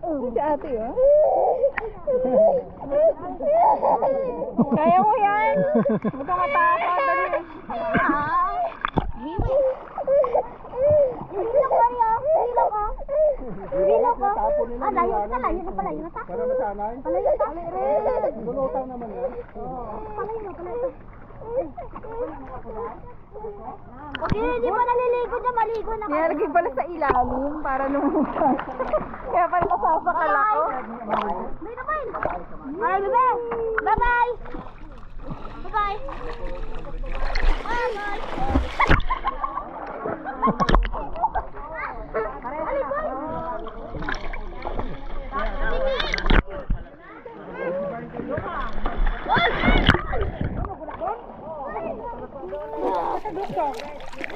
Si ate, oh. Kaya mo yan. Huwag kang matakot. Dali. Hilo ko. Layo na pala. Para masanay. Palayo ta. Lulutang naman yan. Palayo. Okay, hindi mo naliligo dyan, maligo na. Nilagay pala sa ilalim para lumutas. Kaya pala masasakal ako. Alright, bebe. Bye-bye. Bye-bye.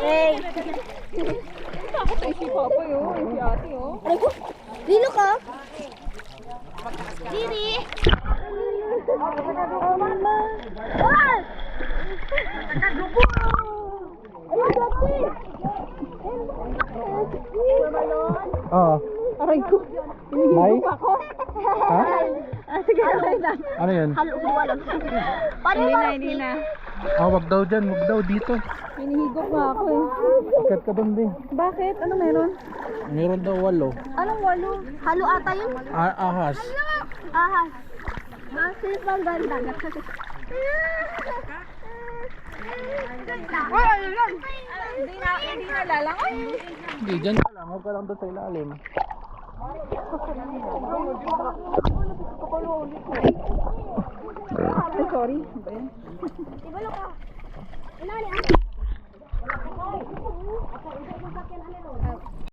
Hey! Takot ay si Papa yun. Si ate, oh. Aray ko! Lilo ka? Diri! Oh, mama! Ah! Nakadugo! Ayun, dati! Oo. Aray ko. May? Hinihigop ako. Ha? Sige, okay na. Ano yun? Halo ko wala. Hindi na. Wag daw dyan, wag daw dito. Hinihigop nga ako eh. Ikat ka doon din. Bakit? Ano meron? Meron daw 8. Anong walo? Halo ata yun? Ahas. Ahas. Masis bang ganda? Uy, ano yan? Hindi na lalangoy. Hindi, dyan ka lang. Huwag ka lang doon sa ilalim. Ay, sorry. Ba yan? Ibalo ka. Inali ah.